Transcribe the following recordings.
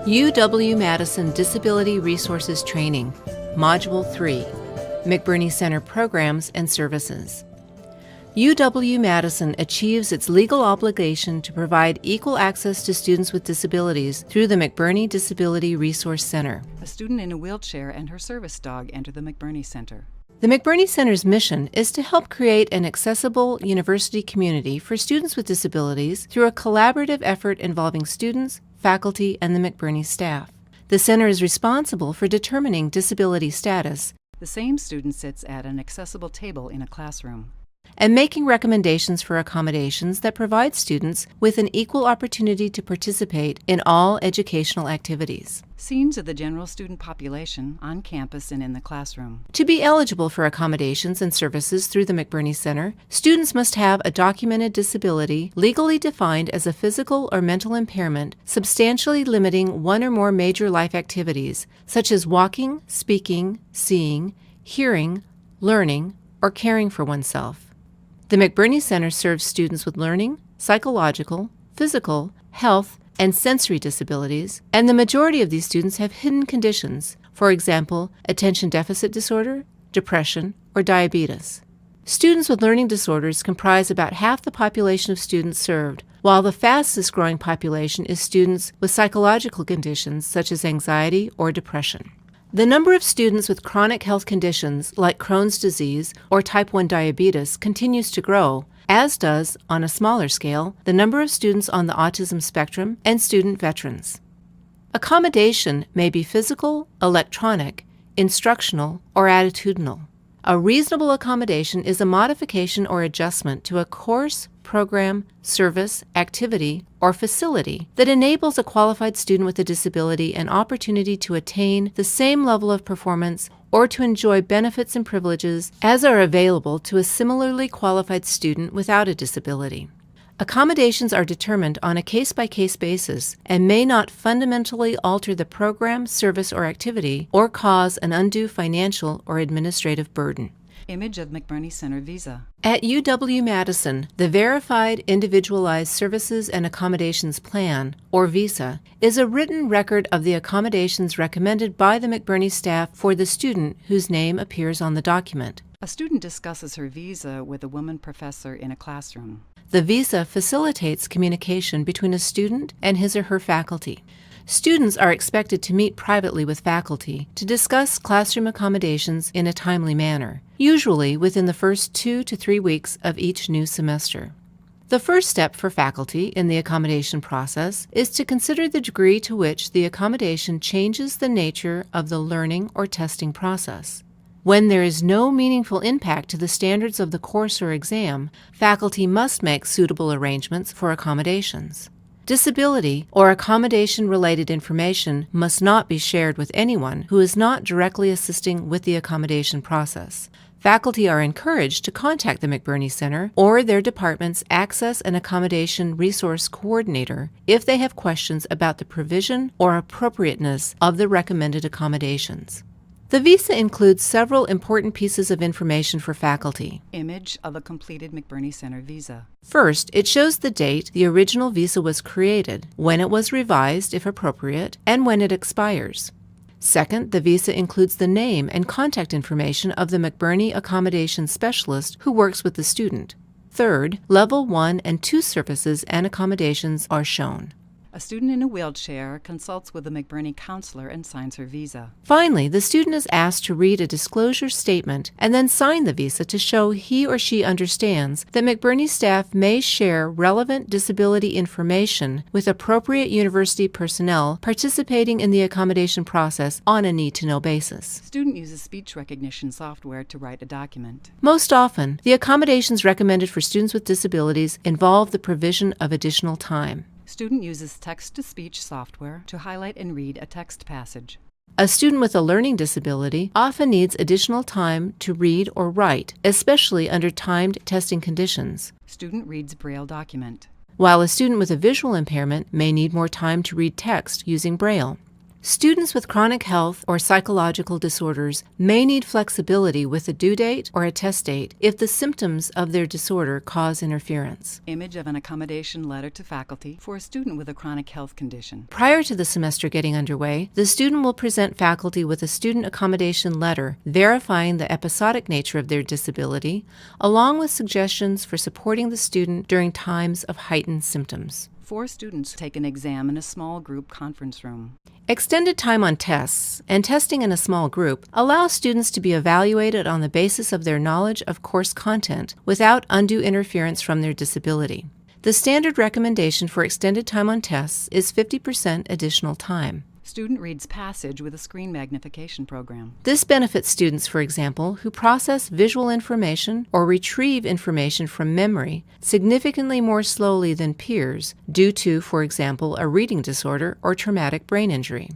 UW-Madison Disability Resources Training, Module 3, McBurney Center Programs and Services. UW-Madison achieves its legal obligation to provide equal access to students with disabilities through the McBurney Disability Resource Center. A student in a wheelchair and her service dog enter the McBurney Center. The McBurney Center's mission is to help create an accessible university community for students with disabilities through a collaborative effort involving students, faculty, and the McBurney staff. The center is responsible for determining disability status. The same student sits at an accessible table in a classroom. And making recommendations for accommodations that provide students with an equal opportunity to participate in all educational activities. Scenes of the general student population on campus and in the classroom. To be eligible for accommodations and services through the McBurney Center, students must have a documented disability legally defined as a physical or mental impairment substantially limiting one or more major life activities, such as walking, speaking, seeing, hearing, learning, or caring for oneself. The McBurney Center serves students with learning, psychological, physical, health, and sensory disabilities, and the majority of these students have hidden conditions, for example, attention deficit disorder, depression, or diabetes. Students with learning disorders comprise about half the population of students served, while the fastest growing population is students with psychological conditions such as anxiety or depression. The number of students with chronic health conditions like Crohn's disease or type 1 diabetes continues to grow, as does, on a smaller scale, the number of students on the autism spectrum and student veterans. Accommodation may be physical, electronic, instructional, or attitudinal. A reasonable accommodation is a modification or adjustment to a course, program, service, activity, or facility that enables a qualified student with a disability an opportunity to attain the same level of performance or to enjoy benefits and privileges as are available to a similarly qualified student without a disability. Accommodations are determined on a case-by-case basis and may not fundamentally alter the program, service, or activity or cause an undue financial or administrative burden. Image of McBurney Center Visa. At UW-Madison, the Verified Individualized Services and Accommodations Plan, or VISA, is a written record of the accommodations recommended by the McBurney staff for the student whose name appears on the document. A student discusses her visa with a woman professor in a classroom. The visa facilitates communication between a student and his or her faculty. Students are expected to meet privately with faculty to discuss classroom accommodations in a timely manner, usually within the first 2 to 3 weeks of each new semester. The first step for faculty in the accommodation process is to consider the degree to which the accommodation changes the nature of the learning or testing process. When there is no meaningful impact to the standards of the course or exam, faculty must make suitable arrangements for accommodations. Disability or accommodation-related information must not be shared with anyone who is not directly assisting with the accommodation process. Faculty are encouraged to contact the McBurney Center or their department's Access and Accommodation Resource Coordinator if they have questions about the provision or appropriateness of the recommended accommodations. The visa includes several important pieces of information for faculty. Image of a completed McBurney Center visa. First, it shows the date the original visa was created, when it was revised if appropriate, and when it expires. Second, the visa includes the name and contact information of the McBurney accommodation specialist who works with the student. Third, Level 1 and 2 services and accommodations are shown. A student in a wheelchair consults with a McBurney counselor and signs her visa. Finally, the student is asked to read a disclosure statement and then sign the visa to show he or she understands that McBurney staff may share relevant disability information with appropriate university personnel participating in the accommodation process on a need-to-know basis. Student uses speech recognition software to write a document. Most often, the accommodations recommended for students with disabilities involve the provision of additional time. Student uses text-to-speech software to highlight and read a text passage. A student with a learning disability often needs additional time to read or write, especially under timed testing conditions. Student reads Braille document. While a student with a visual impairment may need more time to read text using Braille. Students with chronic health or psychological disorders may need flexibility with a due date or a test date if the symptoms of their disorder cause interference. Image of an accommodation letter to faculty for a student with a chronic health condition. Prior to the semester getting underway, the student will present faculty with a student accommodation letter verifying the episodic nature of their disability, along with suggestions for supporting the student during times of heightened symptoms. 4 students take an exam in a small group conference room. Extended time on tests and testing in a small group allows students to be evaluated on the basis of their knowledge of course content without undue interference from their disability. The standard recommendation for extended time on tests is 50% additional time. Student reads passage with a screen magnification program. This benefits students, for example, who process visual information or retrieve information from memory significantly more slowly than peers due to, for example, a reading disorder or traumatic brain injury.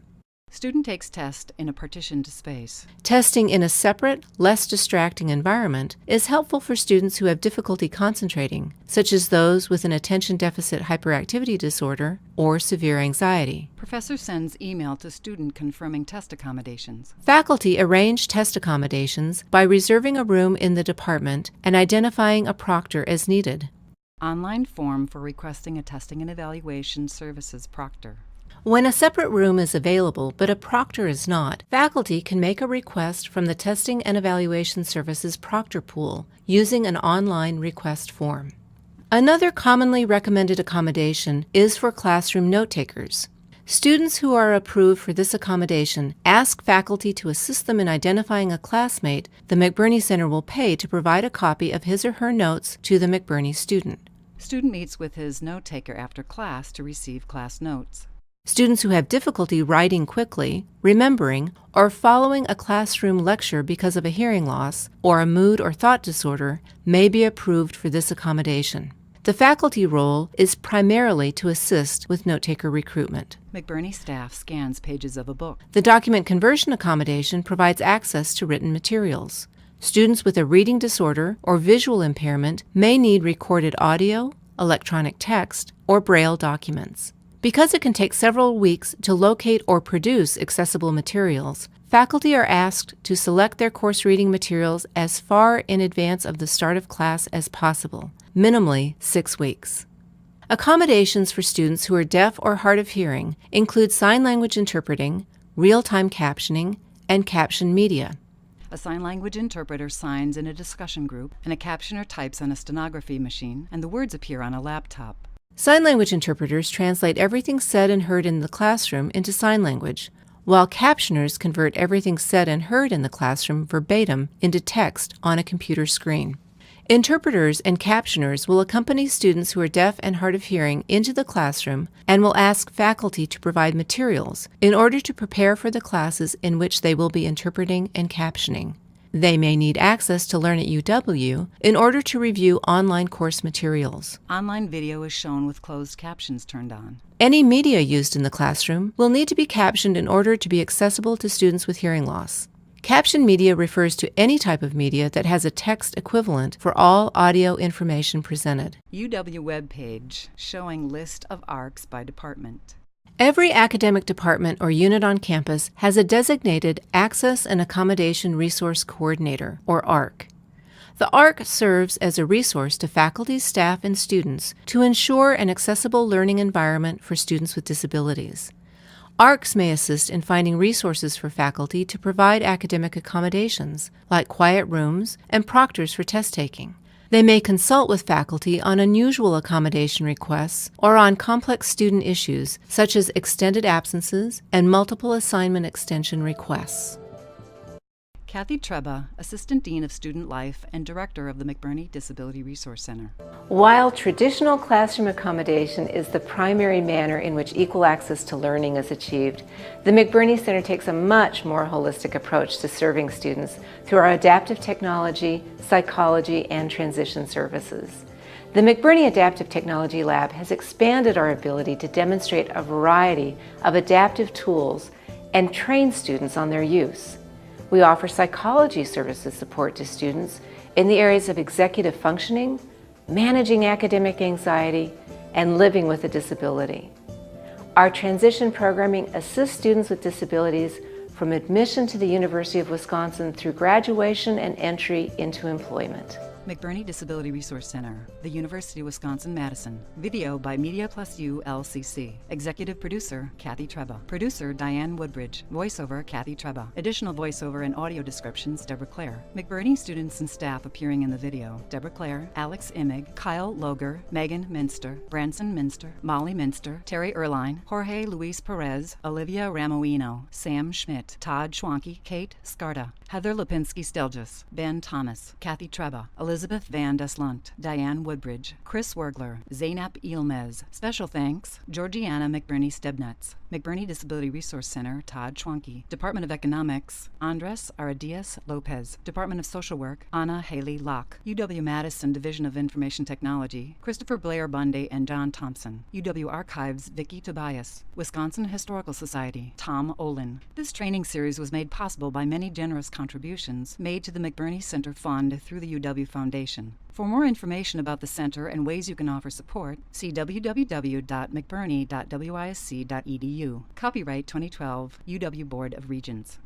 Student takes test in a partitioned space. Testing in a separate, less distracting environment is helpful for students who have difficulty concentrating, such as those with an attention deficit hyperactivity disorder or severe anxiety. Professor sends email to student confirming test accommodations. Faculty arrange test accommodations by reserving a room in the department and identifying a proctor as needed. Online form for requesting a testing and evaluation services proctor. When a separate room is available but a proctor is not, faculty can make a request from the Testing and Evaluation Services proctor pool using an online request form. Another commonly recommended accommodation is for classroom note-takers. Students who are approved for this accommodation ask faculty to assist them in identifying a classmate the McBurney Center will pay to provide a copy of his or her notes to the McBurney student. Student meets with his note-taker after class to receive class notes. Students who have difficulty writing quickly, remembering, or following a classroom lecture because of a hearing loss or a mood or thought disorder may be approved for this accommodation. The faculty role is primarily to assist with note-taker recruitment. McBurney staff scans pages of a book. The document conversion accommodation provides access to written materials. Students with a reading disorder or visual impairment may need recorded audio, electronic text, or Braille documents. Because it can take several weeks to locate or produce accessible materials, faculty are asked to select their course reading materials as far in advance of the start of class as possible, minimally 6 weeks. Accommodations for students who are deaf or hard of hearing include sign language interpreting, real-time captioning, and caption media. A sign language interpreter signs in a discussion group, and a captioner types on a stenography machine, and the words appear on a laptop. Sign language interpreters translate everything said and heard in the classroom into sign language, while captioners convert everything said and heard in the classroom verbatim into text on a computer screen. Interpreters and captioners will accompany students who are deaf and hard of hearing into the classroom and will ask faculty to provide materials in order to prepare for the classes in which they will be interpreting and captioning. They may need access to Learn at UW in order to review online course materials. Online video is shown with closed captions turned on. Any media used in the classroom will need to be captioned in order to be accessible to students with hearing loss. Caption media refers to any type of media that has a text equivalent for all audio information presented. UW webpage showing list of ARCs by department. Every academic department or unit on campus has a designated Access and Accommodation Resource Coordinator, or ARC. The ARC serves as a resource to faculty, staff, and students to ensure an accessible learning environment for students with disabilities. ARCs may assist in finding resources for faculty to provide academic accommodations, like quiet rooms and proctors for test taking. They may consult with faculty on unusual accommodation requests or on complex student issues such as extended absences and multiple assignment extension requests. Kathy Treba, Assistant Dean of Student Life and Director of the McBurney Disability Resource Center. While traditional classroom accommodation is the primary manner in which equal access to learning is achieved, the McBurney Center takes a much more holistic approach to serving students through our adaptive technology, psychology, and transition services. The McBurney Adaptive Technology Lab has expanded our ability to demonstrate a variety of adaptive tools and train students on their use. We offer psychology services support to students in the areas of executive functioning, managing academic anxiety, and living with a disability. Our transition programming assists students with disabilities from admission to the University of Wisconsin through graduation and entry into employment. McBurney Disability Resource Center, the University of Wisconsin-Madison. Video by Media Plus U, LCC. Executive Producer, Kathy Treba. Producer, Diane Woodbridge. Voiceover, Kathy Treba. Additional voiceover and audio descriptions, Deborah Clare. McBurney students and staff appearing in the video: Deborah Clare, Alex Imig, Kyle Loger, Megan Minster, Branson Minster, Molly Minster, Terry Erline, Jorge Luis Perez, Olivia Ramoino, Sam Schmidt, Todd Schwanke, Kate Scarta, Heather Lipinski-Stelgis, Ben Thomas, Kathy Treba, Elizabeth Van Deslunt, Diane Woodbridge, Chris Wergler, Zainab Ilmez. Special thanks, Georgiana McBurney Stebnutz. McBurney Disability Resource Center, Todd Schwanke. Department of Economics, Andres Aradias Lopez. Department of Social Work, Anna Haley Locke. UW-Madison Division of Information Technology, Christopher Blair Bundy and John Thompson. UW Archives, Vicki Tobias. Wisconsin Historical Society, Tom Olin. This training series was made possible by many generous contributions made to the McBurney Center Fund through the UW Foundation. For more information about the center and ways you can offer support, see www.mcburney.wisc.edu. Copyright 2012, UW Board of Regents.